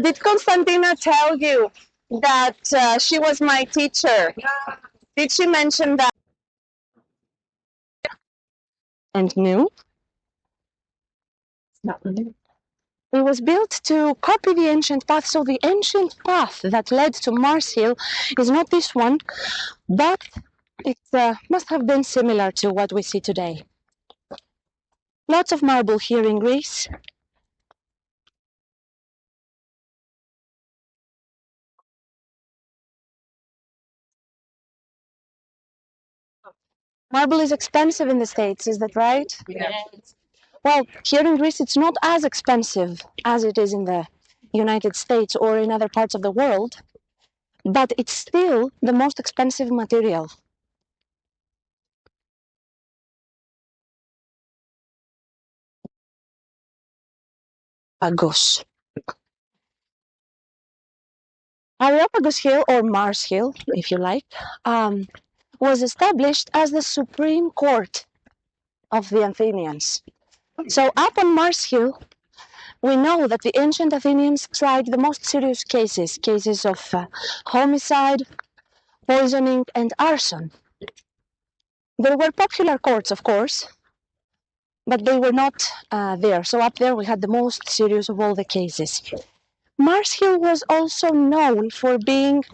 Did Constantina tell you that she was my teacher? Did she mention that? And new? It was built to copy the ancient path, so the ancient path that led to Mars Hill is not this one, but it must have been similar to what we see today. Lots of marble here in Greece. Marble is expensive in the States, is that right? Yes. Well, here in Greece it's not as expensive as it is in the United States or in other parts of the world, but it's still the most expensive material. Areopagus. Areopagus Hill, or Mars Hill, if you like, was established as the supreme court of the Athenians. So up on Mars Hill, we know that the ancient Athenians tried the most serious cases of homicide, poisoning, and arson. There were popular courts, of course, but they were not there. So up there we had the most serious of all the cases. Mars Hill was also known for being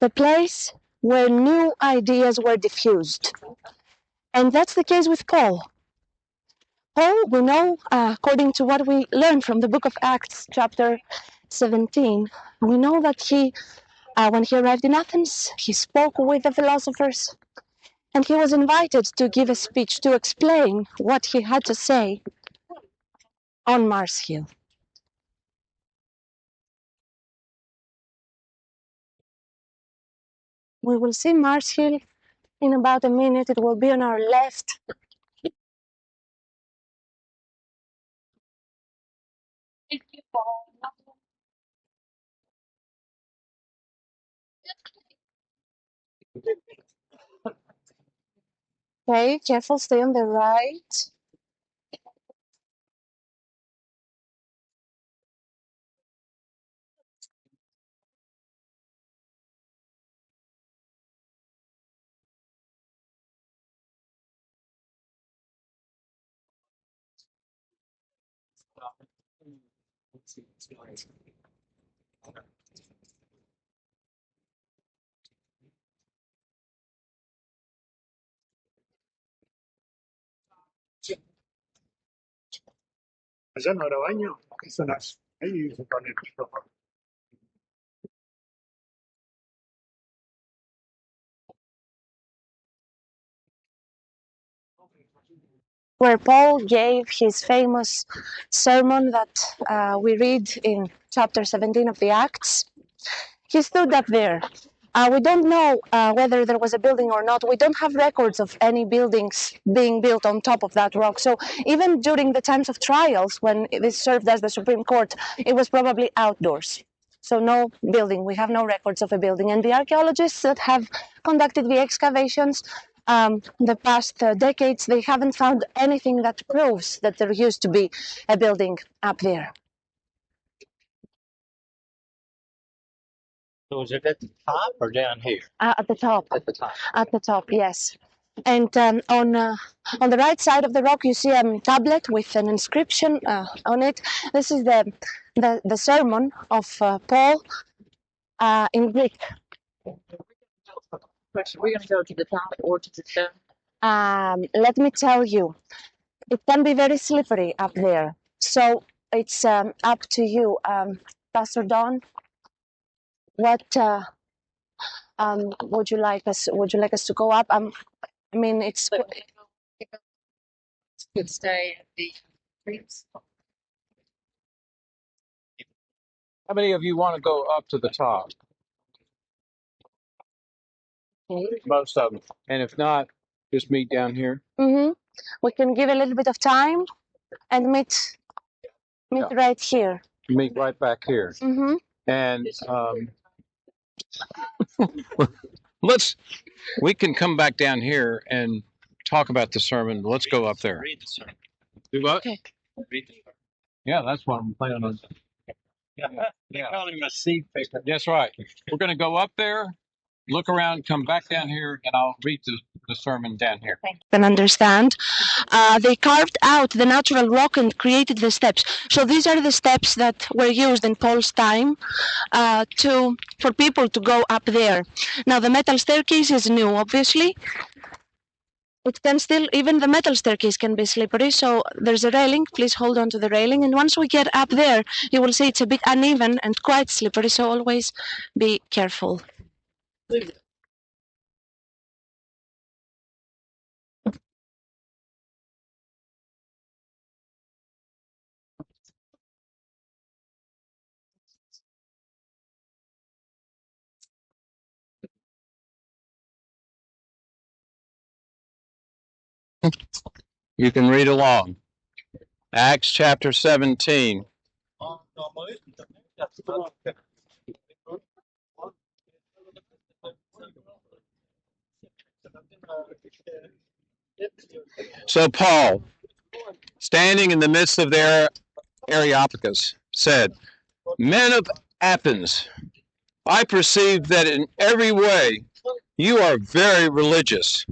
the place where new ideas were diffused. And that's the case with Paul. Paul, we know, according to what we learn from the book of Acts, chapter 17, we know that when he arrived in Athens, he spoke with the philosophers, and he was invited to give a speech to explain what he had to say on Mars Hill. We will see Mars Hill in about a minute. It will be on our left. Okay, careful, stay on the right. Allá no habrá baño. ¿Qué zonas? Ahí se pone el micrófono. Where Paul gave his famous sermon that we read in chapter 17 of the Acts. He stood up there. We don't know whether there was a building or not. We don't have records of any buildings being built on top of that rock. So even during the times of trials, when this served as the Supreme Court, it was probably outdoors. So no building. We have no records of a building. And the archaeologists that have conducted the excavations the past decades, they haven't found anything that proves that there used to be a building up there. So was it at the top or down here? At the top. At the top. At the top, yes. And on the right side of the rock, you see a tablet with an inscription on it. This is the sermon of Paul in Greek. Question: we're going to go to the top or to the stone? Let me tell you, it can be very slippery up there. So it's up to you, Pastor Don. What would you like us? Would you like us to go up? I mean, it's. Could stay at the streets. How many of you want to go up to the top? Okay. Most of them. And if not, just meet down here. Mm-hmm. We can give a little bit of time and meet right here. Meet right back here. Mm-hmm. And we can come back down here and talk about the sermon. Let's go up there. Read the sermon. Do what? Okay. Yeah, that's what I'm planning on. They call him a seed picker. That's right. We're going to go up there, look around, come back down here, and I'll read the sermon down here. Can understand. They carved out the natural rock and created the steps. So these are the steps that were used in Paul's time for people to go up there. Now the metal staircase is new, obviously. It can still, even the metal staircase can be slippery, so there's a railing. Please hold on to the railing. And once we get up there, you will see it's a bit uneven and quite slippery, so always be careful. You can read along. Acts chapter 17. So Paul, standing in the midst of their Areopagus, said, Men of Athens, I perceive that in every way you are very religious.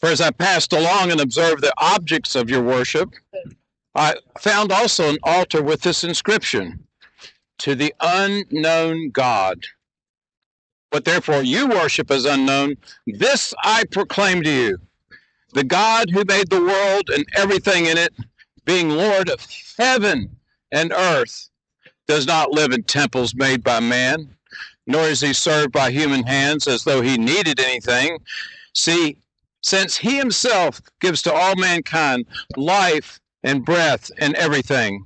For as I passed along and observed the objects of your worship, I found also an altar with this inscription, To the unknown God. What therefore you worship as unknown, this I proclaim to you. The God who made the world and everything in it, being Lord of heaven and earth, does not live in temples made by man, nor is he served by human hands as though he needed anything. See, since he himself gives to all mankind life and breath and everything,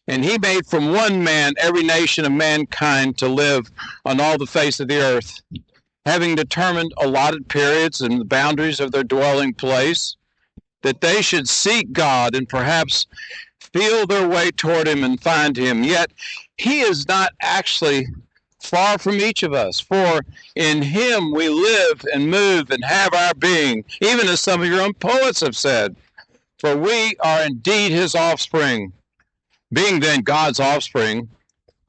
and he made from one man every nation of mankind to live on all the face of the earth, having determined allotted periods and the boundaries of their dwelling place, that they should seek God and perhaps feel their way toward him and find him. Yet he is not actually far from each of us, for in him we live and move and have our being, even as some of your own poets have said. For we are indeed his offspring. Being then God's offspring,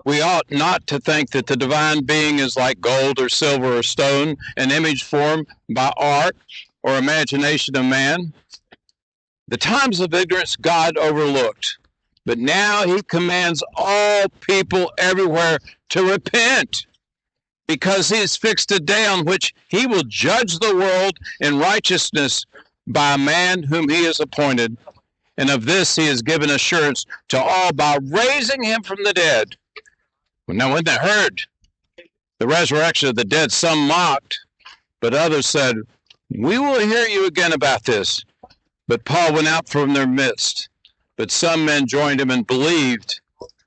we ought not to think that the divine being is like gold or silver or stone, an image formed by art or imagination of man. The times of ignorance God overlooked, but now he commands all people everywhere to repent, because he has fixed a day on which he will judge the world in righteousness by a man whom he has appointed. And of this he has given assurance to all by raising him from the dead. Now when they heard the resurrection of the dead, some mocked, but others said, We will hear you again about this. But Paul went out from their midst. But some men joined him and believed,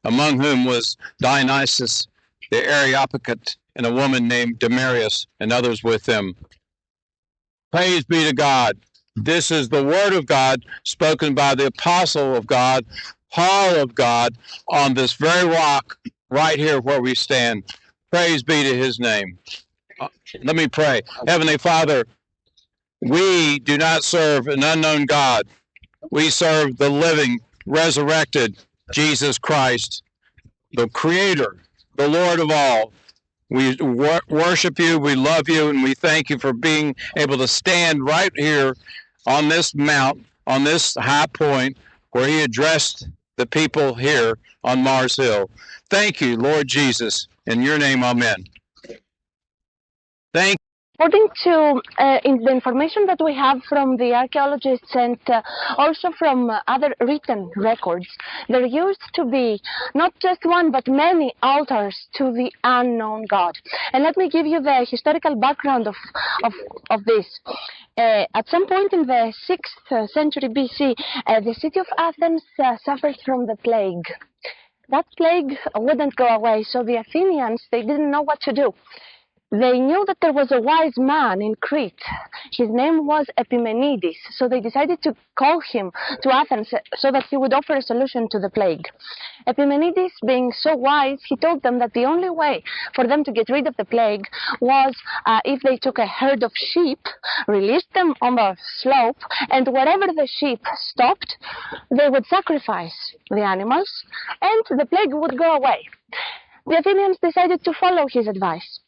among whom was Dionysius the Areopagite, and a woman named Damaris, and others with them. Praise be to God. This is the word of God spoken by the apostle of God, Paul of God, on this very rock right here where we stand. Praise be to his name. Let me pray. Heavenly Father, we do not serve an unknown God. We serve the living, resurrected Jesus Christ, the Creator, the Lord of all. We worship you, we love you, and we thank you for being able to stand right here on this mount, on this high point, where he addressed the people here on Mars Hill. Thank you, Lord Jesus. In your name, amen. Thank According to in the information that we have from the archaeologists and also from other written records, there used to be not just one but many altars to the unknown God. And let me give you the historical background of this. At some point in the 6th century BC, the city of Athens suffered from the plague. That plague wouldn't go away, so the Athenians, they didn't know what to do. they knew that there was a wise man in Crete. His name was Epimenides, so they decided to call him to Athens so that he would offer a solution to the plague. Epimenides, being so wise, he told them that the only way for them to get rid of the plague was if they took a herd of sheep, released them on the slope, and wherever the sheep stopped, they would sacrifice the animals, and the plague would go away. The Athenians decided to follow his advice.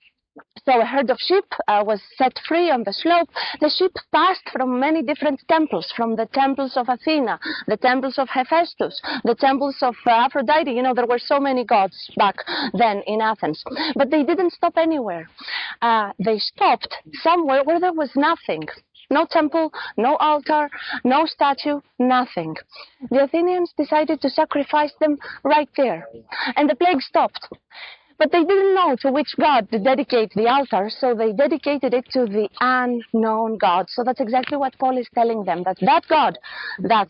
So a herd of sheep was set free on the slope. The sheep passed from many different temples, from the temples of Athena, the temples of Hephaestus, the temples of Aphrodite. You know, there were so many gods back then in Athens. But they didn't stop anywhere. They stopped somewhere where there was nothing. No temple, no altar, no statue, nothing. The Athenians decided to sacrifice them right there. And the plague stopped. But they didn't know to which god to dedicate the altar, so they dedicated it to the unknown God. So that's exactly what Paul is telling them, that that God that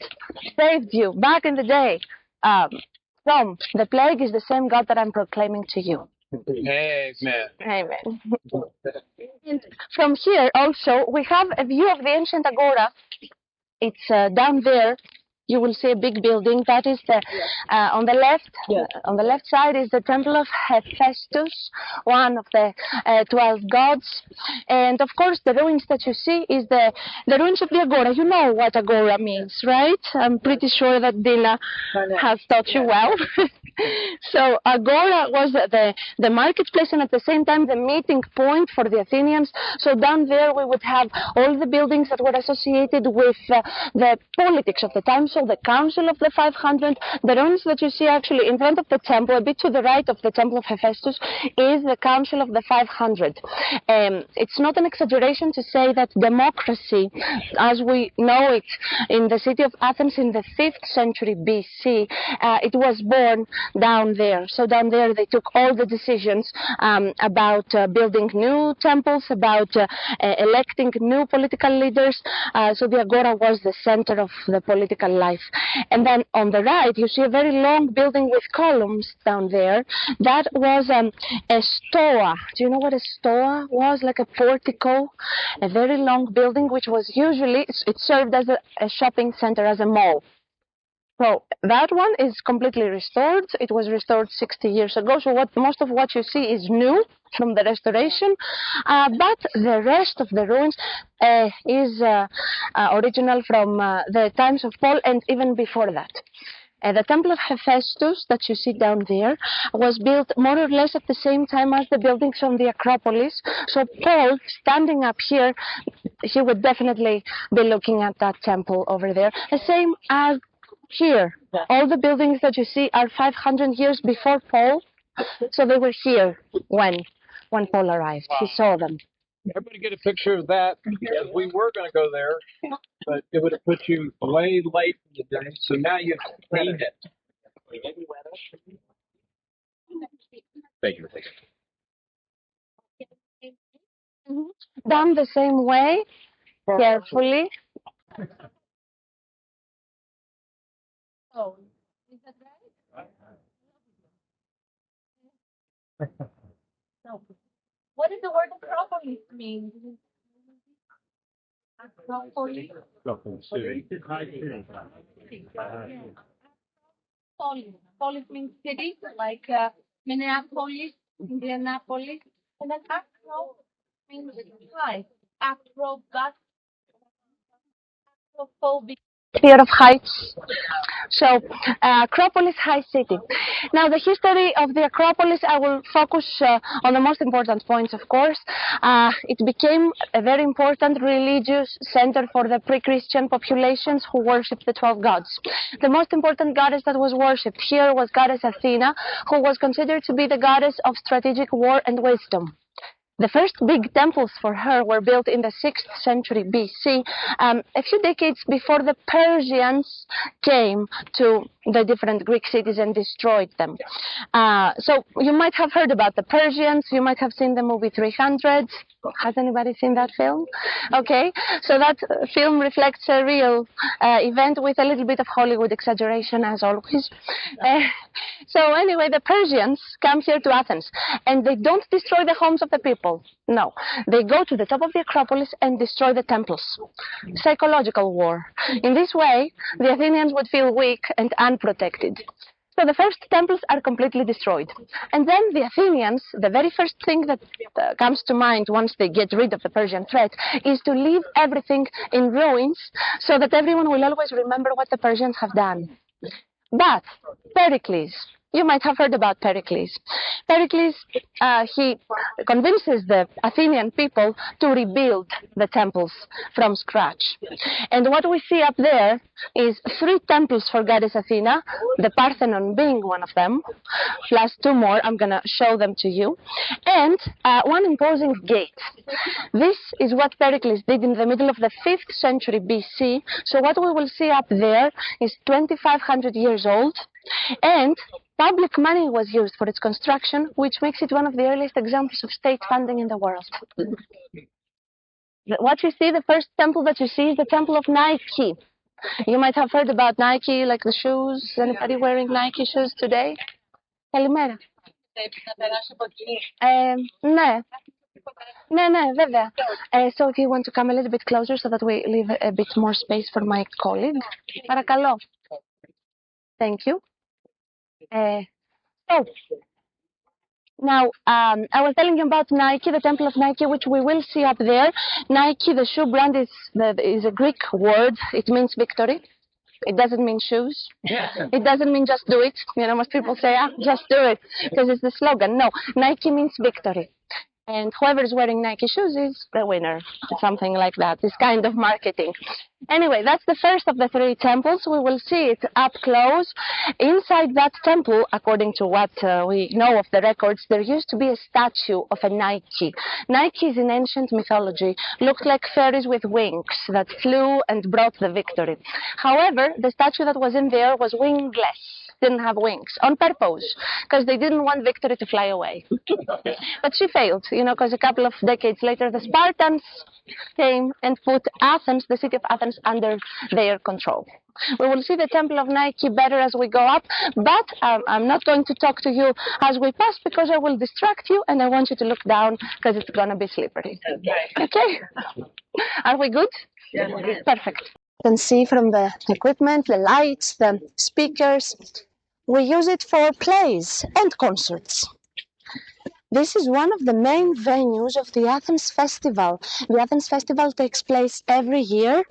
saved you back in the day from the plague is the same God that I'm proclaiming to you. Amen. Amen. And from here also, we have a view of the ancient agora. It's down there. You will see a big building. That is the on the left. On the left side is the temple of Hephaestus, one of the 12 gods. And of course, the ruins that you see is the ruins of the agora. You know what agora means, right? I'm pretty sure that Dina has taught you well. So agora was the marketplace and at the same time the meeting point for the Athenians. So down there we would have all the buildings that were associated with the politics of the time. So the Council of the 500, the ruins that you see actually in front of the temple, a bit to the right of the temple of Hephaestus, is the Council of the 500. It's not an exaggeration to say that democracy, as we know it in the city of Athens in the 5th century BC, it was born down there. So down there they took all the decisions about building new temples, about electing new political leaders. So the agora was the center of the political life. And then on the right you see a very long building with columns down there. That was a stoa. Do you know what a stoa was? Like a portico, a very long building which was usually, it served as a shopping center, as a mall. So that one is completely restored. It was restored 60 years ago. So most of what you see is new from the restoration, but the rest of the ruins is original from the times of Paul and even before that. The temple of Hephaestus that you see down there was built more or less at the same time as the buildings on the Acropolis. So Paul, standing up here, he would definitely be looking at that temple over there. The same as here. All the buildings that you see are 500 years before Paul. So they were here when Paul arrived. He saw them. Everybody get a picture of that. We were going to go there, but it would have put you way late in the day. So now you've seen it. Thank you. Done the same way, carefully. Oh, is that right? No. What does the word Acropolis mean? Acropolis. Polis means city, like Minneapolis, Indianapolis, and then acro means high. Acrobat, acrophobic, fear of heights. So, Acropolis, high city. Now, the history of the Acropolis, I will focus on the most important points, of course. It became a very important religious center for the pre-Christian populations who worshipped the 12 gods. The most important goddess that was worshipped here was goddess Athena, who was considered to be the goddess of strategic war and wisdom. The first big temples for her were built in the 6th century BC, a few decades before the Persians came to the different Greek cities and destroyed them. So you might have heard about the Persians, you might have seen the movie 300. Has anybody seen that film? Okay, so that film reflects a real event with a little bit of Hollywood exaggeration, as always. So anyway, the Persians come here to Athens, and they don't destroy the homes of the people. No, they go to the top of the Acropolis and destroy the temples. Psychological war. In this way, the Athenians would feel weak and unprotected. So the first temples are completely destroyed. And then the Athenians, the very first thing that comes to mind once they get rid of the Persian threat is to leave everything in ruins so that everyone will always remember what the Persians have done. But Pericles, you might have heard about Pericles. Pericles, he convinces the Athenian people to rebuild the temples from scratch. And what we see up there is 3 temples for goddess Athena, the Parthenon being one of them, plus 2 more. I'm going to show them to you. And one imposing gate. This is what Pericles did in the middle of the 5th century BC. So what we will see up there is 2,500 years old. And public money was used for its construction, which makes it one of the earliest examples of state funding in the world. What you see, the first temple that you see is the temple of Nike. You might have heard about Nike, like the shoes. Anybody wearing Nike shoes today? Καλημέρα. Ναι. Ναι, βέβαια. So if you want to come a little bit closer so that we leave a bit more space for my colleague. Παρακαλώ. Thank you. So, now, I was telling you about Nike, the temple of Nike, which we will see up there. Nike, the shoe brand, is a Greek word. It means victory. It doesn't mean shoes. It doesn't mean just do it. You know, most people say, just do it, because it's the slogan. No, Nike means victory. And whoever is wearing Nike shoes is the winner, something like that, this kind of marketing. Anyway, that's the first of the 3 temples. We will see it up close. Inside that temple, according to what we know of the records, there used to be a statue of a Nike. Nikes in ancient mythology looked like fairies with wings that flew and brought the victory. However, the statue that was in there was wingless. Didn't have wings on purpose because they didn't want victory to fly away. But she failed, you know, because a couple of decades later the Spartans came and put Athens, the city of Athens, under their control. We will see the temple of Nike better as we go up, but I'm not going to talk to you as we pass because I will distract you and I want you to look down because it's going to be slippery. Okay? Are we good? Yeah. Perfect. You can see from the equipment, the lights, the speakers. We use it for plays and concerts. This is one of the main venues of the Athens Festival. The Athens Festival takes place every year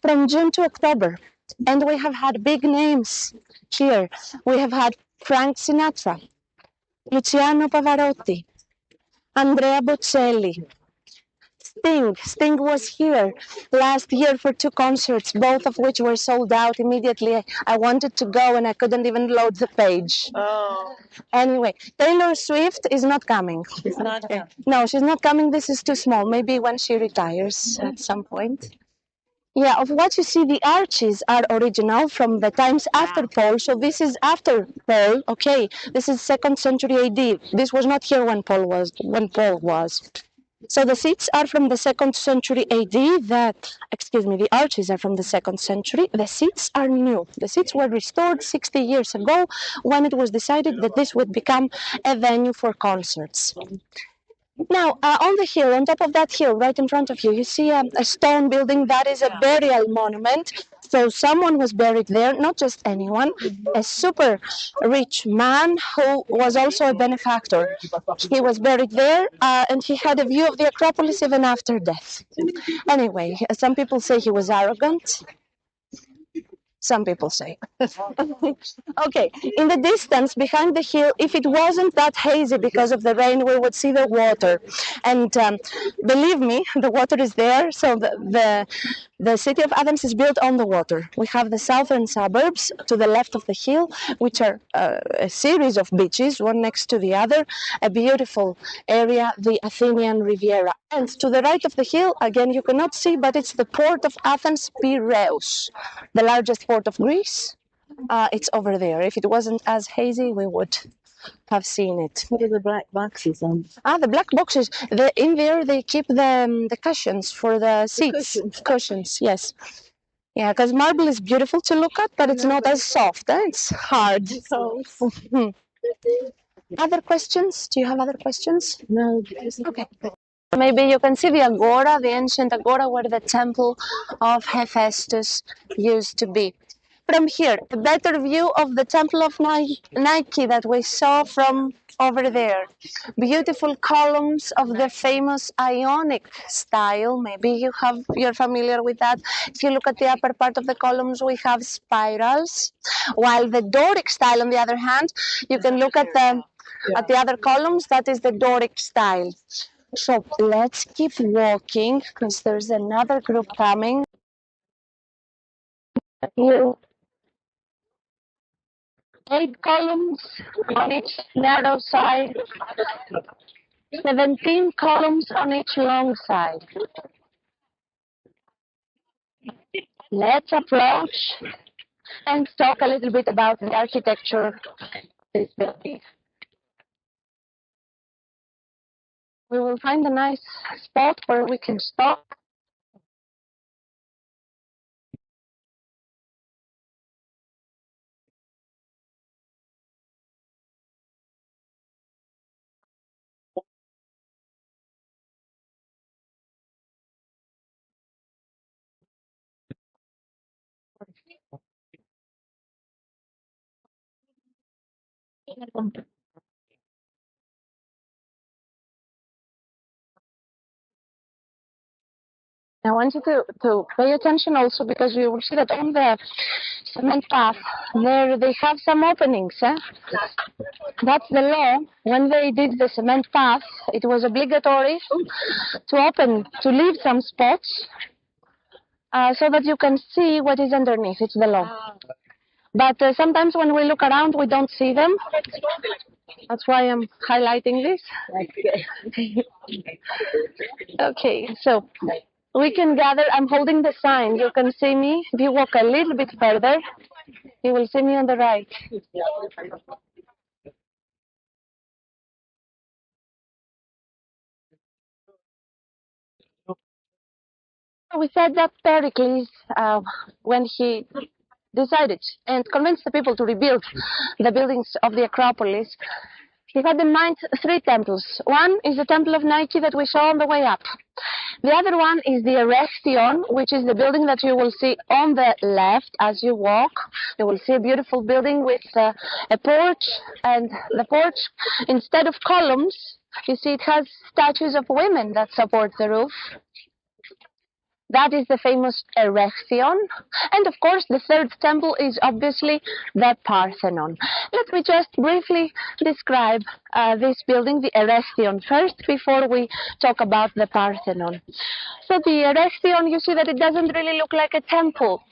from June to October. And we have had big names here. We have had Frank Sinatra, Luciano Pavarotti, Andrea Bocelli, Sting was here last year for 2 concerts, both of which were sold out immediately. I wanted to go and I couldn't even load the page. Oh. Anyway, Taylor Swift is not coming. She's not coming. No, she's not coming. This is too small. Maybe when she retires at some point. Yeah, of what you see, the arches are original from the times after Paul. So this is after Paul. Okay, this is 2nd century AD. This was not here when Paul was. So the seats are from the 2nd century AD. The arches are from the 2nd century. The seats are new. The seats were restored 60 years ago when it was decided that this would become a venue for concerts. Now, on the hill, on top of that hill, right in front of you, you see a stone building that is a burial monument. So someone was buried there, not just anyone, a super rich man who was also a benefactor. He was buried there and he had a view of the Acropolis even after death. Anyway, some people say he was arrogant. Some people say. Okay, in the distance, behind the hill, if it wasn't that hazy because of the rain, we would see the water. And believe me, the water is there. So the city of Athens is built on the water. We have the southern suburbs to the left of the hill, which are a series of beaches, one next to the other, a beautiful area, the Athenian Riviera. And to the right of the hill, again, you cannot see, but it's the port of Athens, Piraeus, the largest port of Greece. It's over there. If it wasn't as hazy, we would have seen it. What are the black boxes on? The black boxes. In there they keep the cushions for the seats. Cushions, yes. Yeah, because marble is beautiful to look at, but it's not as soft. It's hard. Other questions? Do you have other questions? No. Okay. Maybe you can see the agora, the ancient agora where the temple of Hephaestus used to be. From here, a better view of the temple of Nike that we saw from over there. Beautiful columns of the famous Ionic style. Maybe you're familiar with that. If you look at the upper part of the columns, we have spirals. While the Doric style, on the other hand, you can look at the other columns. That is the Doric style. So let's keep walking because there's another group coming. Here, 8 columns on each narrow side, 17 columns on each long side. Let's approach and talk a little bit about the architecture of this building. We will find a nice spot where we can stop. I want you to pay attention also because you will see that on the cement path there they have some openings. That's the law. When they did the cement path, it was obligatory to leave some spots so that you can see what is underneath. It's the law. But sometimes when we look around, we don't see them. That's why I'm highlighting this. Okay, so we can gather. I'm holding the sign. You can see me. If you walk a little bit further, you will see me on the right. We said that Pericles, when he decided and convinced the people to rebuild the buildings of the Acropolis, he had in mind 3 temples. One is the temple of Nike that we saw on the way up. The other one is the Erechtheion, which is the building that you will see on the left as you walk. You will see a beautiful building with a porch, and the porch, instead of columns, you see it has statues of women that support the roof. That is the famous Erechtheion. And of course, the third temple is obviously the Parthenon. Let me just briefly describe this building, the Erechtheion, first, before we talk about the Parthenon. So the Erechtheion, you see that it doesn't really look like a temple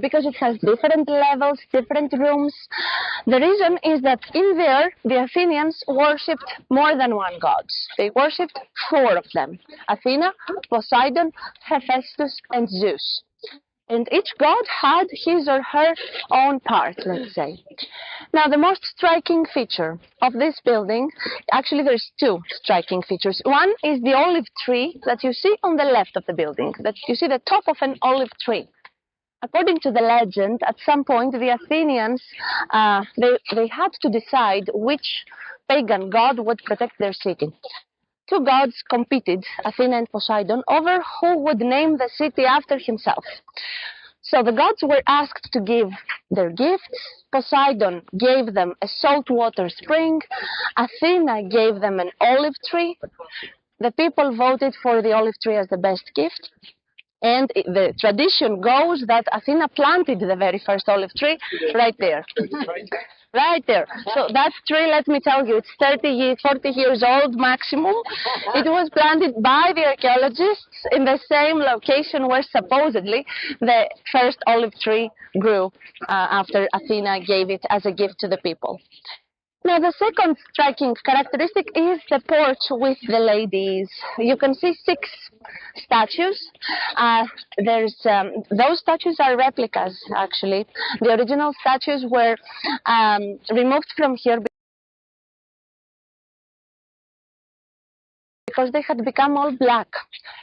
because it has different levels, different rooms. The reason is that in there, the Athenians worshipped more than one god. They worshipped 4 of them: Athena, Poseidon, Hephaestus, and Zeus. And each god had his or her own part, let's say. Now, the most striking feature of this building, actually there's 2 striking features. One is the olive tree that you see on the left of the building, that you see the top of an olive tree. According to the legend, at some point the Athenians, they had to decide which pagan god would protect their city. 2 gods competed, Athena and Poseidon, over who would name the city after himself. So the gods were asked to give their gifts. Poseidon gave them a saltwater spring. Athena gave them an olive tree. The people voted for the olive tree as the best gift. And the tradition goes that Athena planted the very first olive tree right there. Right there. So that tree, let me tell you, it's 40 years old maximum. It was planted by the archaeologists in the same location where supposedly the first olive tree grew after Athena gave it as a gift to the people. Now, the second striking characteristic is the porch with the ladies. You can see 6 statues. Those statues are replicas, actually. The original statues were removed from here because they had become all black.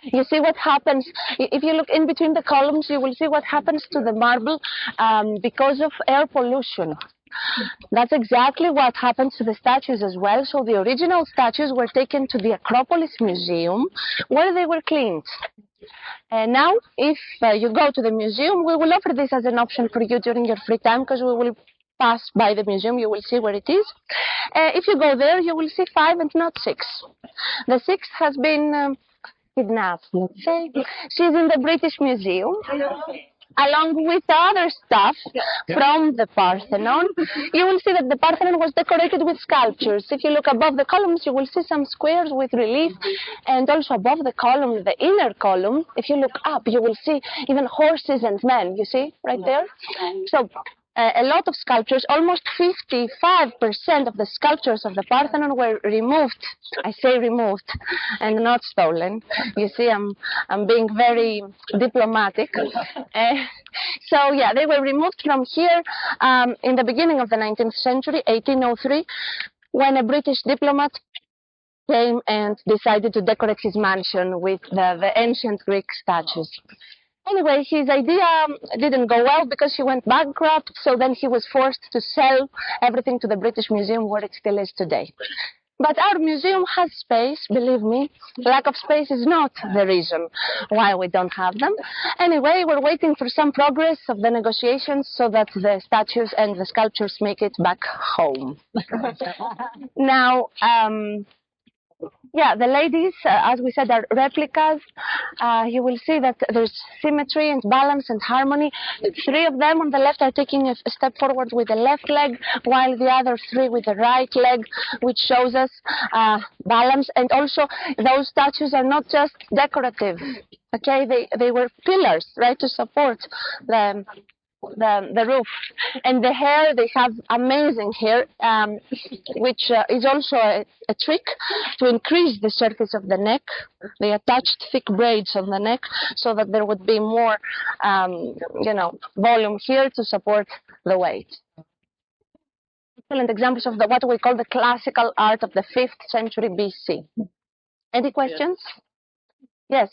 You see what happens, if you look in between the columns, you will see what happens to the marble because of air pollution. That's exactly what happens to the statues as well. So the original statues were taken to the Acropolis Museum, where they were cleaned. And now, if you go to the museum, we will offer this as an option for you during your free time, because we will pass by the museum, you will see where it is. If you go there, you will see 5 and not 6. The 6th has been kidnapped, let's say. She's in the British Museum, along with other stuff from the Parthenon. You will see that the Parthenon was decorated with sculptures. If you look above the columns, you will see some squares with relief, and also above the column, the inner column, if you look up, you will see even horses and men, you see, right there? So, a lot of sculptures, almost 55% of the sculptures of the Parthenon were removed. I say removed and not stolen. You see, I'm being very diplomatic. So yeah, they were removed from here in the beginning of the 19th century, 1803, when a British diplomat came and decided to decorate his mansion with the ancient Greek statues. Anyway, his idea didn't go well because he went bankrupt, so then he was forced to sell everything to the British Museum, where it still is today. But our museum has space, believe me. Lack of space is not the reason why we don't have them. Anyway, we're waiting for some progress of the negotiations so that the statues and the sculptures make it back home. Now, yeah, the ladies, as we said, are replicas. You will see that there's symmetry and balance and harmony. 3 of them on the left are taking a step forward with the left leg, while the other 3 with the right leg, which shows us balance. And also, those statues are not just decorative. Okay, they were pillars, right, to support the roof. And the hair, they have amazing hair, which is also a trick to increase the surface of the neck. They attached thick braids on the neck so that there would be more, volume here to support the weight. Excellent examples of what we call the classical art of the 5th century BC. Any questions? Yes.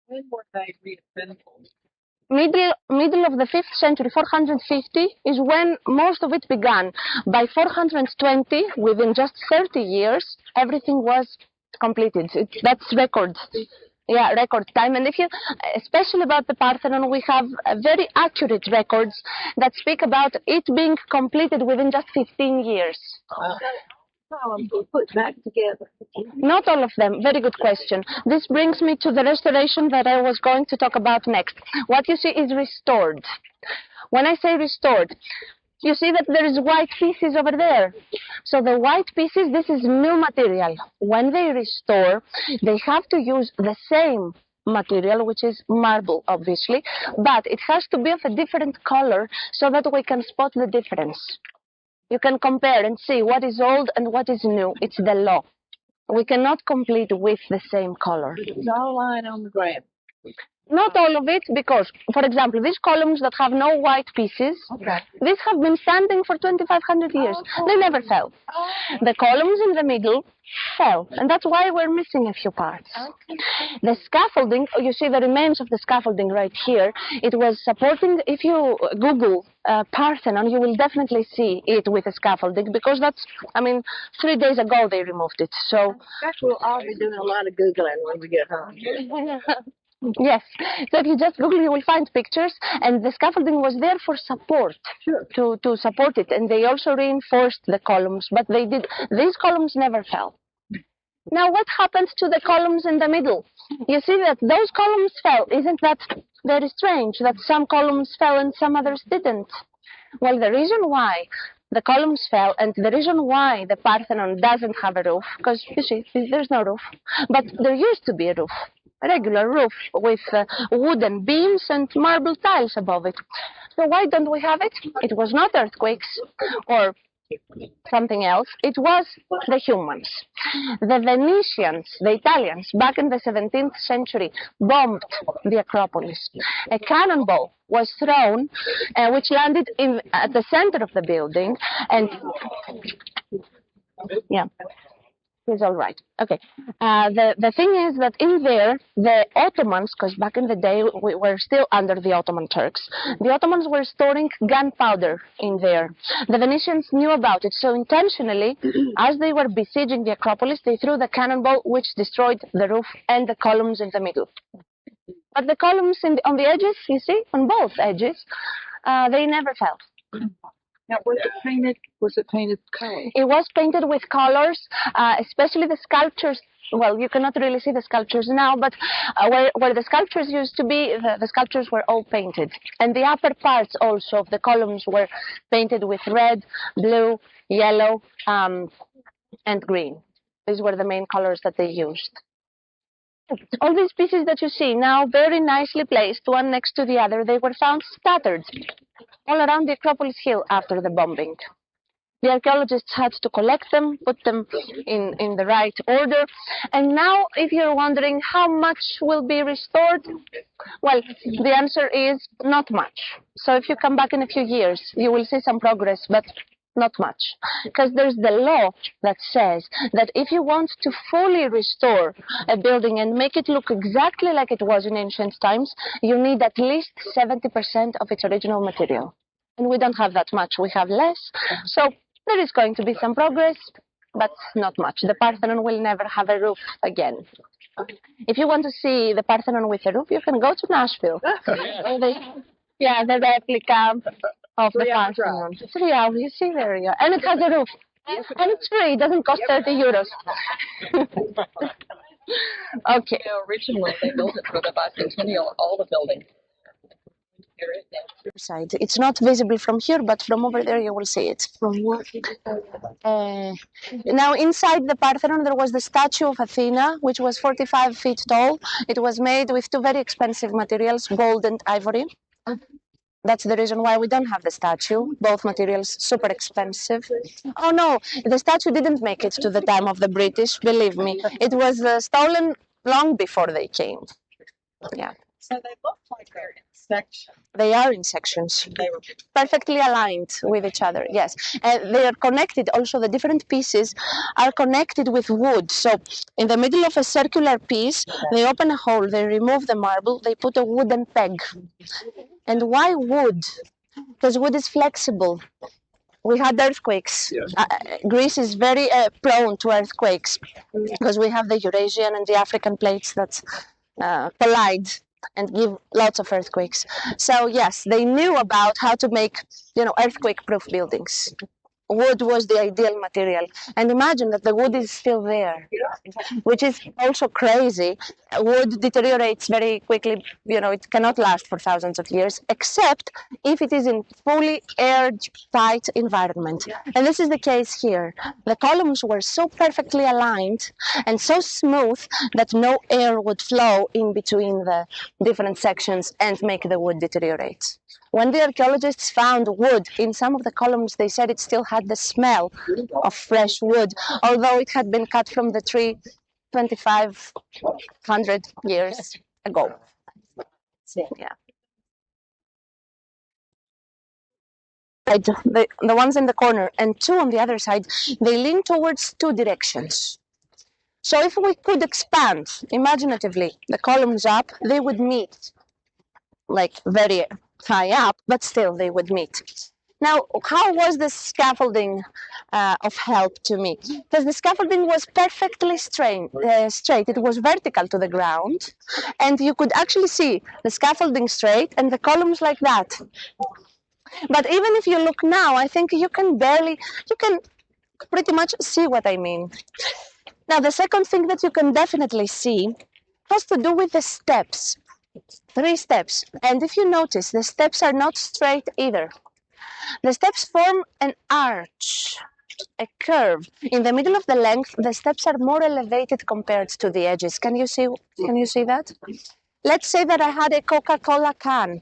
When were they reassembled? Middle of the 5th century, 450, is when most of it began. By 420, within just 30 years, everything was completed. That's record. Yeah, record time. And if you, especially about the Parthenon, we have very accurate records that speak about it being completed within just 15 years. Columns were put back together. Not all of them. Very good question. This brings me to the restoration that I was going to talk about next. What you see is restored. When I say restored, you see that there is white pieces over there. So the white pieces, this is new material. When they restore, they have to use the same material, which is marble, obviously, but it has to be of a different color so that we can spot the difference. You can compare and see what is old and what is new. It's the law. We cannot complete with the same color. It's all lying on the ground. Not all of it, because, for example, these columns that have no white pieces, these have been standing for 2,500 years. They never fell. The columns in the middle fell, and that's why we're missing a few parts. The scaffolding, you see the remains of the scaffolding right here. It was supporting, if you Google Parthenon, you will definitely see it with the scaffolding, because that's, 3 days ago they removed it. So We'll all be doing a lot of Googling when we get home. Yes, so if you just Google, you will find pictures, and the scaffolding was there for support, to support it, and they also reinforced the columns, but these columns never fell. Now, what happens to the columns in the middle? You see that those columns fell. Isn't that very strange, that some columns fell and some others didn't? Well, the reason why the columns fell, and the reason why the Parthenon doesn't have a roof, because, you see, there's no roof, but there used to be a roof. A regular roof with wooden beams and marble tiles above it. So why don't we have it? It was not earthquakes or something else. It was the humans. The Venetians, the Italians, back in the 17th century, bombed the Acropolis. A cannonball was thrown, which landed at the center of the building, and Yeah. He's all right. Okay. The thing is that in there, the Ottomans, because back in the day we were still under the Ottoman Turks, the Ottomans were storing gunpowder in there. The Venetians knew about it, so intentionally, as they were besieging the Acropolis, they threw the cannonball, which destroyed the roof and the columns in the middle. But the columns on the edges, you see, on both edges, they never fell. Now, was it painted? Was it painted color? It was painted with colors, especially the sculptures. Well, you cannot really see the sculptures now, but where the sculptures used to be, the sculptures were all painted. And the upper parts also of the columns were painted with red, blue, yellow, and green. These were the main colors that they used. All these pieces that you see now, very nicely placed, one next to the other, they were found scattered all around the Acropolis Hill after the bombing. The archaeologists had to collect them, put them in the right order. And now, if you're wondering how much will be restored, well, the answer is not much. So if you come back in a few years, you will see some progress, but not much. Because there's the law that says that if you want to fully restore a building and make it look exactly like it was in ancient times, you need at least 70% of its original material. And we don't have that much, we have less. So there is going to be some progress, but not much. The Parthenon will never have a roof again. If you want to see the Parthenon with a roof, you can go to Nashville. Yeah, the replica of the Parthenon. 3 hours, you see there, yeah. And it has a roof. And it's free, it doesn't cost 30 euros. Okay. You know, originally they built it for the bicentennial, all the buildings. Side. It's not visible from here, but from over there you will see it. From what? Now inside the Parthenon there was the statue of Athena, which was 45 feet tall. It was made with 2 very expensive materials, gold and ivory. That's the reason why we don't have the statue. Both materials super expensive. Oh no, the statue didn't make it to the time of the British, believe me. It was stolen long before they came. Yeah. So they look like they're in sections. They are in sections, perfectly aligned with each other, yes. And they are connected, also the different pieces are connected with wood. So in the middle of a circular piece, they open a hole, they remove the marble, they put a wooden peg. And why wood? Because wood is flexible. We had earthquakes. Greece is very prone to earthquakes because we have the Eurasian and the African plates that collide and give lots of earthquakes. So yes, they knew about how to make, earthquake-proof buildings. Wood was the ideal material. And imagine that the wood is still there, which is also crazy. Wood deteriorates very quickly. It cannot last for thousands of years, except if it is in fully airtight environment. And this is the case here. The columns were so perfectly aligned and so smooth that no air would flow in between the different sections and make the wood deteriorate. When the archaeologists found wood in some of the columns, they said it still had the smell of fresh wood, although it had been cut from the tree 2,500 years ago. Yeah. The ones in the corner and 2 on the other side, they lean towards 2 directions. So if we could expand imaginatively the columns up, they would meet like very high up, but still they would meet. Now, how was the scaffolding of help to me? Because the scaffolding was perfectly straight. It was vertical to the ground, and you could actually see the scaffolding straight and the columns like that. But even if you look now, I think you can pretty much see what I mean. Now, the second thing that you can definitely see has to do with the steps. 3 steps. And if you notice, the steps are not straight either. The steps form an arch, a curve. In the middle of the length, the steps are more elevated compared to the edges. Can you see that? Let's say that I had a Coca-Cola can.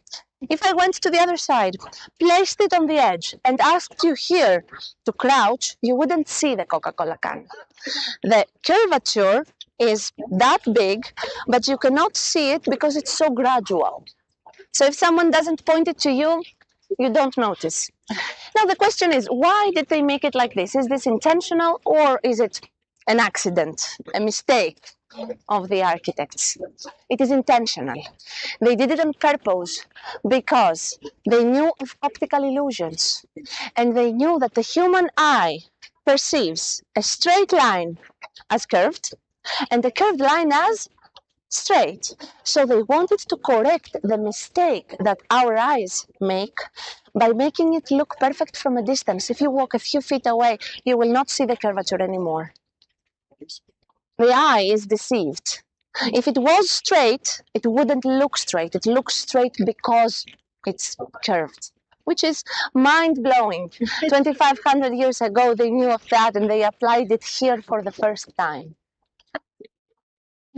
If I went to the other side, placed it on the edge, and asked you here to crouch, you wouldn't see the Coca-Cola can. The curvature is that big, but you cannot see it because it's so gradual. So if someone doesn't point it to you, you don't notice. Now Well, the question is, why did they make it like this? Is this intentional or is it an accident, a mistake of the architects? It is intentional. They did it on purpose because they knew of optical illusions and they knew that the human eye perceives a straight line as curved and a curved line as straight. So they wanted to correct the mistake that our eyes make by making it look perfect from a distance. If you walk a few feet away, you will not see the curvature anymore. The eye is deceived. If it was straight, it wouldn't look straight. It looks straight because it's curved, which is mind-blowing. 2,500 years ago, they knew of that and they applied it here for the first time.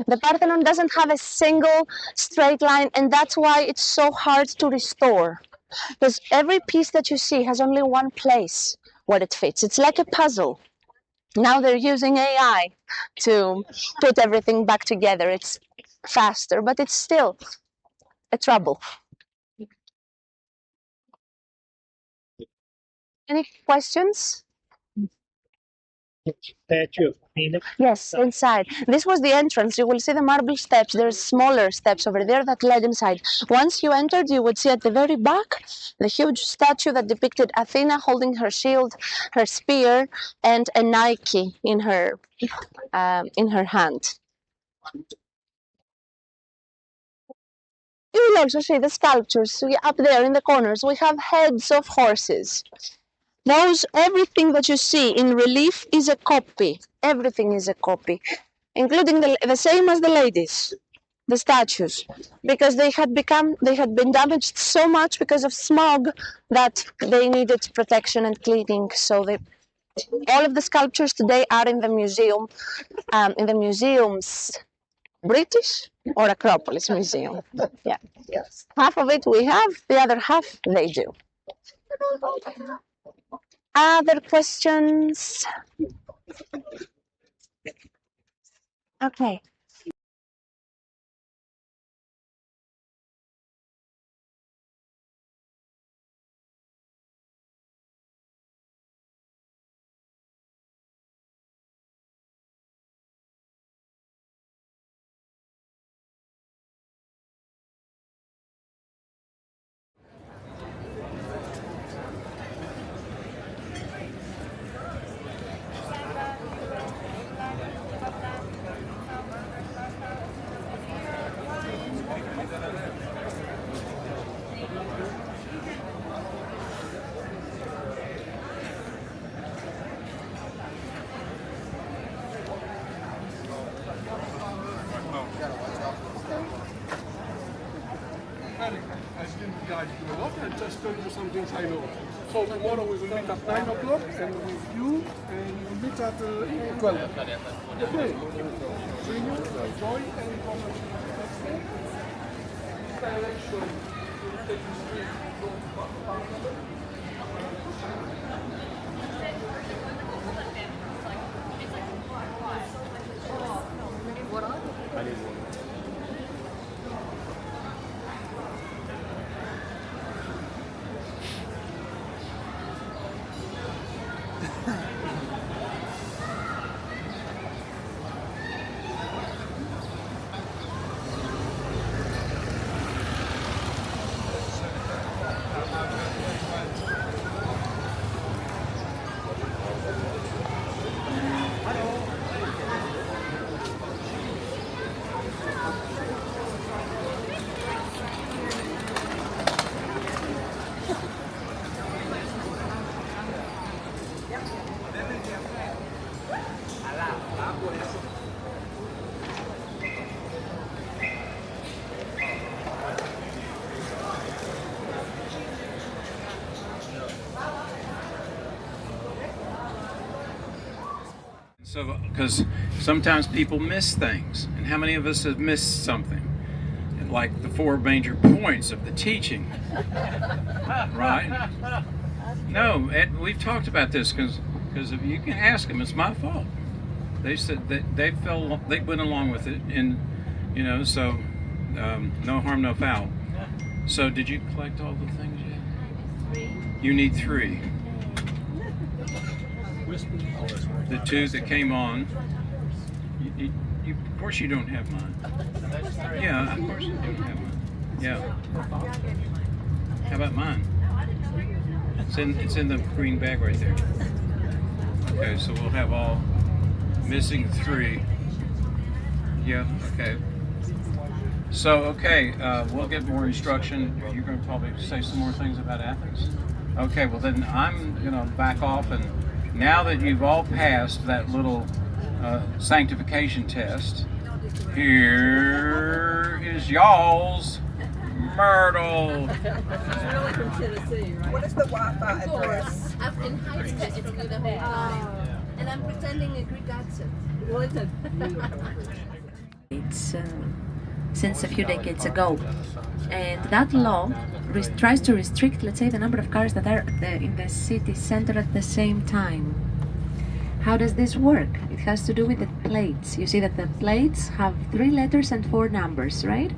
The Parthenon doesn't have a single straight line, and that's why it's so hard to restore. Because every piece that you see has only one place where it fits. It's like a puzzle. Now they're using AI to put everything back together. It's faster, but it's still a trouble. Any questions? Statue of Phoenix. Yes, inside. This was the entrance. You will see the marble steps. There's smaller steps over there that led inside. Once you entered, you would see at the very back the huge statue that depicted Athena holding her shield, her spear, and a Nike in her hand. You will also see the sculptures up there in the corners. We have heads of horses. Everything that you see in relief is a copy. Everything is a copy, including the same as the ladies, the statues, because they had been damaged so much because of smog that they needed protection and cleaning. So all of the sculptures today are in the museum, in the museum's British or Acropolis Museum. Yeah. Yes. Half of it we have, the other half they do. Other questions? Okay. I didn't guide you a lot, I just told you some things I know. So tomorrow we will meet at 9 o'clock and with you, and we will meet at 12. Okay. So you enjoy and come this direction will take you straight to So, because sometimes people miss things, and how many of us have missed something? Like the four major points of the teaching, right? No, Ed, we've talked about this because if you can ask them, it's my fault. They said that they went along with it, and so no harm, no foul. So, did you collect all the things yet? You need three. the two that came on. Of course you don't have mine. Yeah, of course you don't have mine. Yeah. How about mine? It's in the green bag right there. Okay, so we'll have all missing 3. Yeah, okay. So, okay, we'll get more instruction. You're going to probably say some more things about Athens? Okay, well then I'm going to back off, and now that you've all passed that little sanctification test, here is y'all's Myrtle. She's really from Tennessee, right? What is the Wi-Fi address? I'm in high school. It's good and I'm pretending a Greek accent. It's since a few decades ago, and that law tries to restrict, let's say, the number of cars that are in the city center at the same time. How does this work? It has to do with the plates. You see that the plates have 3 letters and 4 numbers, right?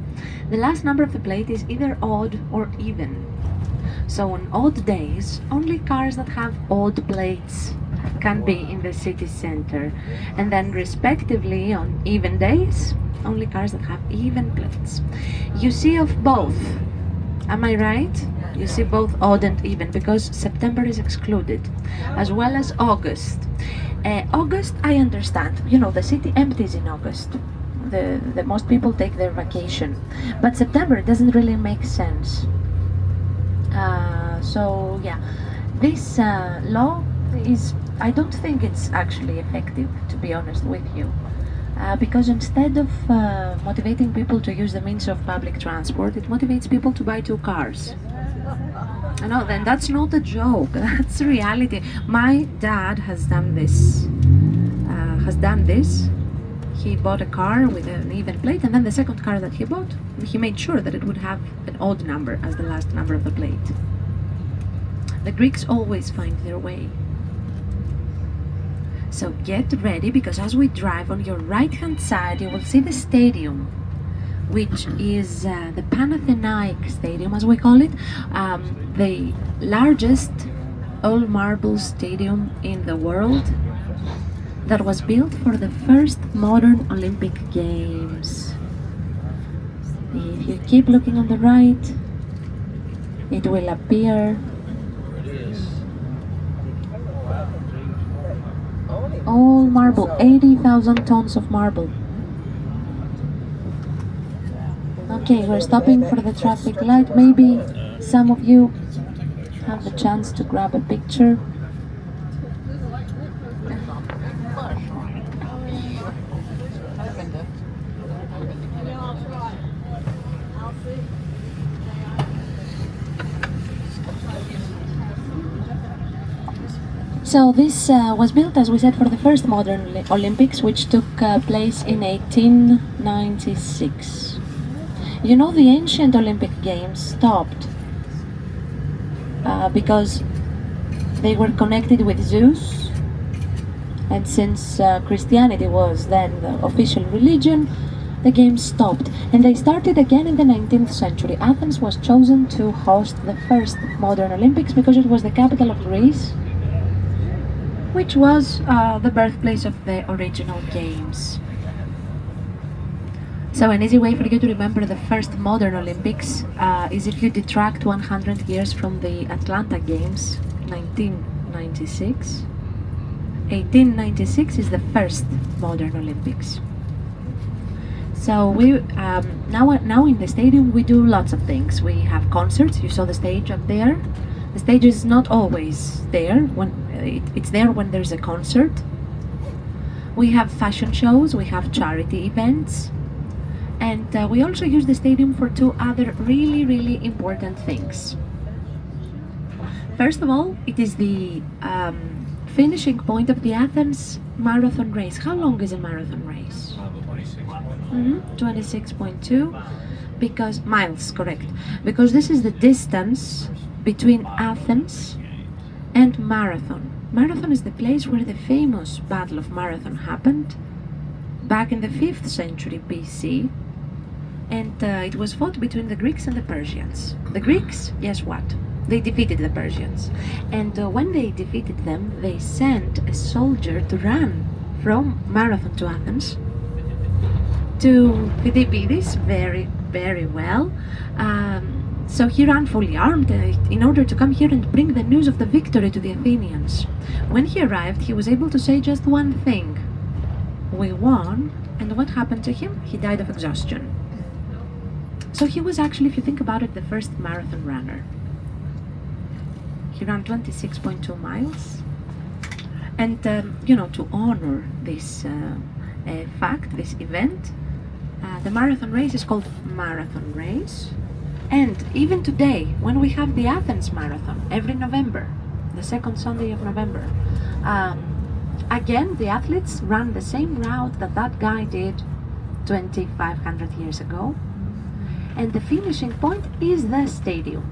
The last number of the plate is either odd or even. So on odd days, only cars that have odd plates can be in the city center. And then respectively on even days, only cars that have even plates. You see of both. Am I right? You see both odd and even, because September is excluded, as well as August. August, I understand. You know, the city empties in August. The most people take their vacation. But September doesn't really make sense. So yeah, this law is, I don't think it's actually effective, to be honest with you. Because instead of motivating people to use the means of public transport, it motivates people to buy 2 cars. I know, then that's not a joke, that's reality. My dad has done this. He bought a car with an even plate, and then the second car that he bought, he made sure that it would have an odd number as the last number of the plate. The Greeks always find their way. So get ready, because as we drive, on your right hand side you will see the stadium, which is the Panathenaic Stadium, as we call it, the largest all-marble stadium in the world, that was built for the first modern Olympic Games. If you keep looking on the right, it will appear. All marble, 80,000 tons of marble. Okay, we're stopping for the traffic light. Maybe some of you have the chance to grab a picture. So this was built, as we said, for the first modern Olympics, which took place in 1896. You know, the ancient Olympic Games stopped because they were connected with Zeus, and since Christianity was then the official religion, the games stopped, and they started again in the 19th century. Athens was chosen to host the first modern Olympics because it was the capital of Greece, which was the birthplace of the original games. So an easy way for you to remember the first modern Olympics is if you detract 100 years from the Atlanta Games, 1996. 1896 is the first modern Olympics. So we now in the stadium we do lots of things. We have concerts. You saw the stage up there. The stage is not always there when it's there when there's a concert. We have fashion shows. We have charity events. And we also use the stadium for 2 other really important things. First of all, it is the finishing point of the Athens marathon race. How long is a marathon race? 26.2 because miles, correct. Because this is the distance between Athens and Marathon. Marathon is the place where the famous Battle of Marathon happened back in the 5th century BC. And it was fought between the Greeks and the Persians. The Greeks, guess what? They defeated the Persians. And when they defeated them, they sent a soldier to run from Marathon to Athens. They did this very, very well. So he ran fully armed in order to come here and bring the news of the victory to the Athenians. When he arrived, he was able to say just one thing: "We won." And what happened to him? He died of exhaustion. So he was actually, if you think about it, the first marathon runner. He ran 26.2 miles. And, to honor this fact, this event, the marathon race is called Marathon Race. And even today, when we have the Athens Marathon every November, the second Sunday of November, again, the athletes run the same route that guy did 2,500 years ago. And the finishing point is the stadium.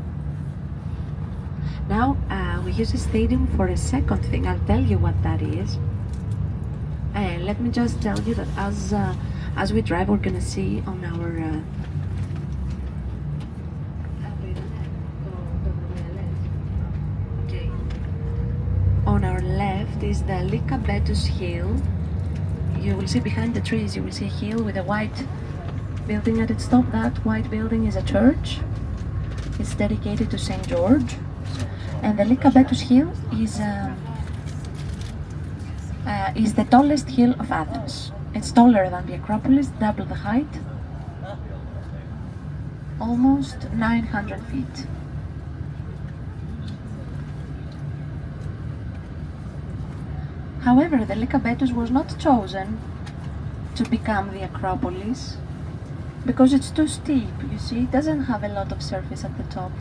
Now, we use a stadium for a second thing. I'll tell you what that is. Let me just tell you that as we drive, we're gonna see on our left is the Lycabettus Hill. You will see behind the trees, you will see a hill with a white building at its top. That white building is a church. It's dedicated to St. George. And the Lycabettus Hill is the tallest hill of Athens. It's taller than the Acropolis, double the height, almost 900 feet. However, the Lycabettus was not chosen to become the Acropolis because it's too steep, you see, it doesn't have a lot of surface at the top.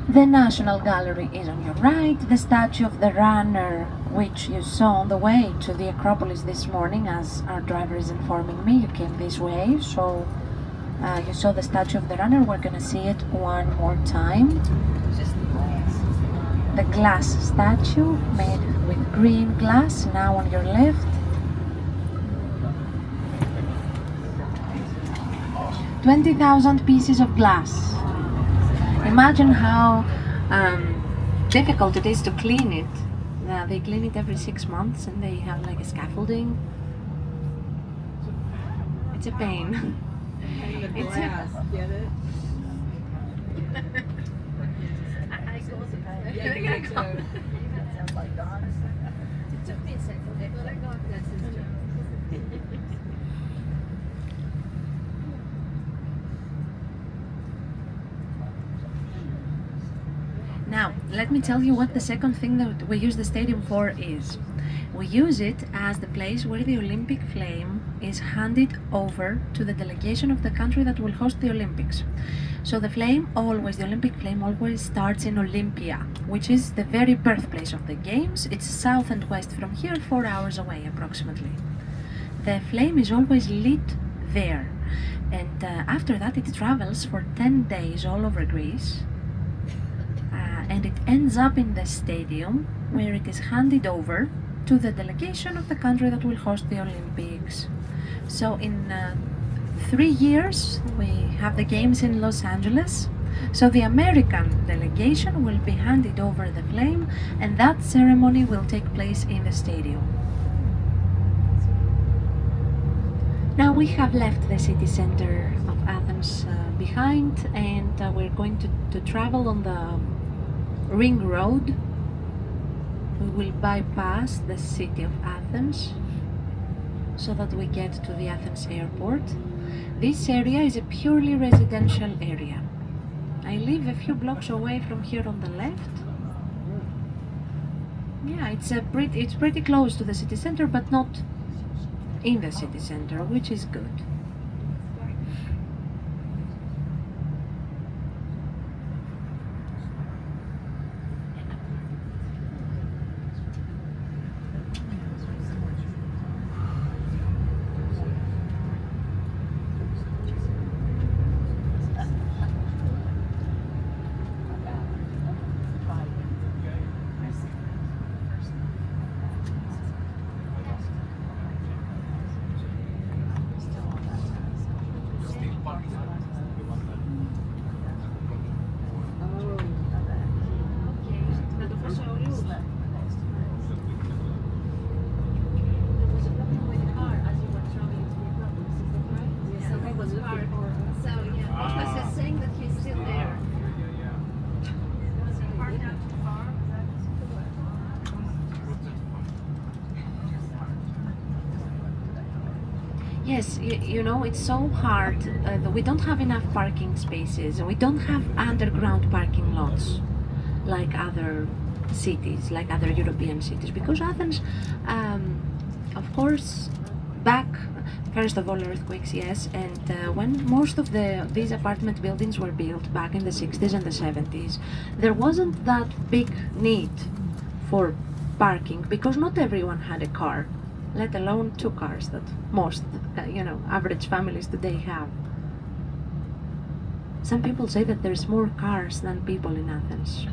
The National Gallery is on your right. The statue of the runner, which you saw on the way to the Acropolis this morning, as our driver is informing me, you came this way, so you saw the statue of the runner. We're gonna see it one more time. The glass statue made with green glass, now on your left. 20,000 pieces of glass. Imagine how difficult it is to clean it. They clean it every 6 months and they have like a scaffolding. It's a pain. It's Glass, get it? Yeah, you get to. That sounds like Don. It took me a second, but I got that's his job. Now, let me tell you what the second thing that we use the stadium for is. We use it as the place where the Olympic flame is handed over to the delegation of the country that will host the Olympics. So the Olympic flame always starts in Olympia, which is the very birthplace of the games. It's south and west from here, 4 hours away approximately. The flame is always lit there. And after that it travels for 10 days all over Greece. And it ends up in the stadium where it is handed over to the delegation of the country that will host the Olympics. So in 3 years we have the games in Los Angeles. So the American delegation will be handed over the flame and that ceremony will take place in the stadium. Now we have left the city center of Athens behind and we're going to travel on the Ring Road. We will bypass the city of Athens so that we get to the Athens airport. This area is a purely residential area. I live a few blocks away from here on the left. Yeah, it's pretty close to the city center, but not in the city center, which is good. Yes, you know, it's so hard. We don't have enough parking spaces. We don't have underground parking lots like other cities, like other European cities. Because Athens, of course, back, first of all, earthquakes, yes, and when most of these apartment buildings were built back in the 60s and the 70s, there wasn't that big need for parking because not everyone had a car, let alone 2 cars that most, average families today have. Some people say that there's more cars than people in Athens.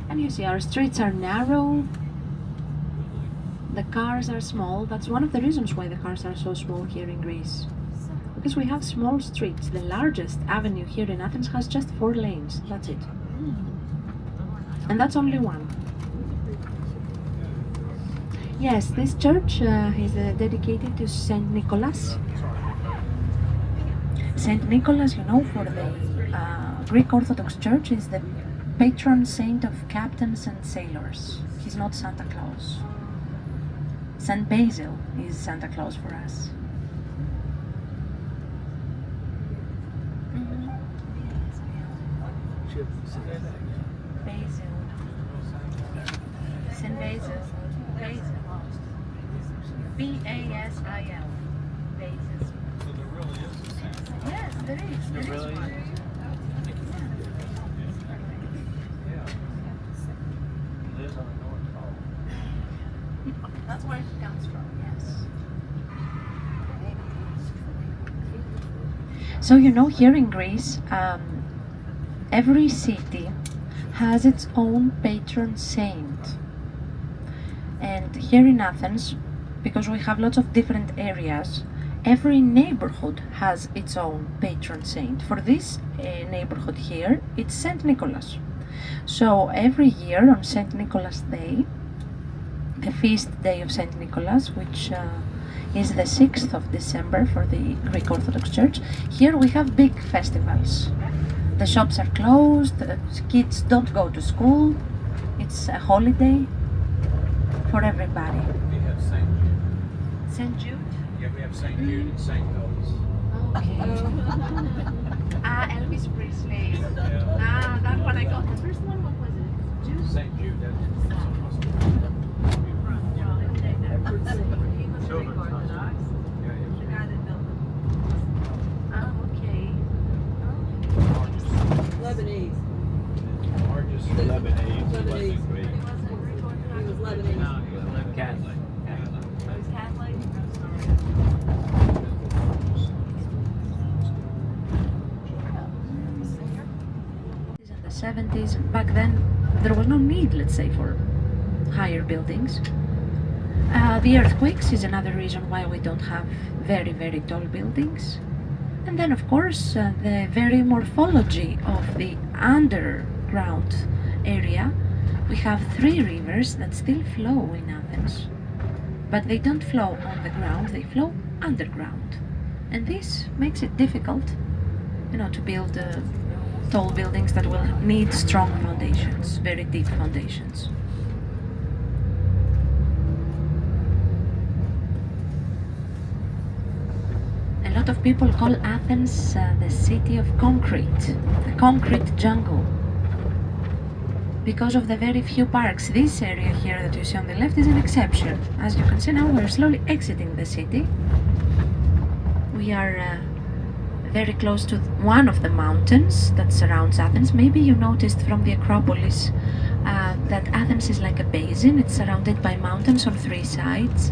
And you see, our streets are narrow, the cars are small. That's one of the reasons why the cars are so small here in Greece. Because we have small streets. The largest avenue here in Athens has just 4 lanes. That's it. And that's only one. Yes, this church is dedicated to Saint Nicholas. Saint Nicholas, you know, for the Greek Orthodox Church is the patron saint of captains and sailors. He's not Santa Claus. Saint Basil is Santa Claus for us. Basil. Saint Basil. Basil. B-A-S-I-L. Basil. So there really is a Santa. Yes, there is. There is one. Lives on the North Pole. That's where he comes from, yes. So, you know, here in Greece, every city has its own patron saint. And here in Athens, because we have lots of different areas, every neighborhood has its own patron saint. For this neighborhood here, it's Saint Nicholas. So every year on Saint Nicholas Day, the feast day of Saint Nicholas, which is the 6th of December for the Greek Orthodox Church, here we have big festivals. The shops are closed, kids don't go to school, it's a holiday for everybody. We have St. Jude. St. Jude? Yeah, we have St. Jude and St. Louis. Okay. Elvis Presley. Yeah. That one I got. The first one, what was it? Jude? St. Jude, that's children's hospital. Okay. Lebanese. Largest Lebanese. He Lebanese. wasn't Greek. He was Lebanese. No, he was Catholic. In the 70s, back then, there was no need, let's say, for higher buildings. The earthquakes is another reason why we don't have very, very tall buildings. And then, of course, the very morphology of the underground area. We have 3 rivers that still flow in Athens, but they don't flow on the ground, they flow underground. And this makes it difficult, to build tall buildings that will need strong foundations, very deep foundations. A lot of people call Athens the city of concrete, the concrete jungle, because of the very few parks. This area here that you see on the left is an exception. As you can see now, we're slowly exiting the city. We are very close to one of the mountains that surrounds Athens. Maybe you noticed from the Acropolis that Athens is like a basin. It's surrounded by mountains on 3 sides.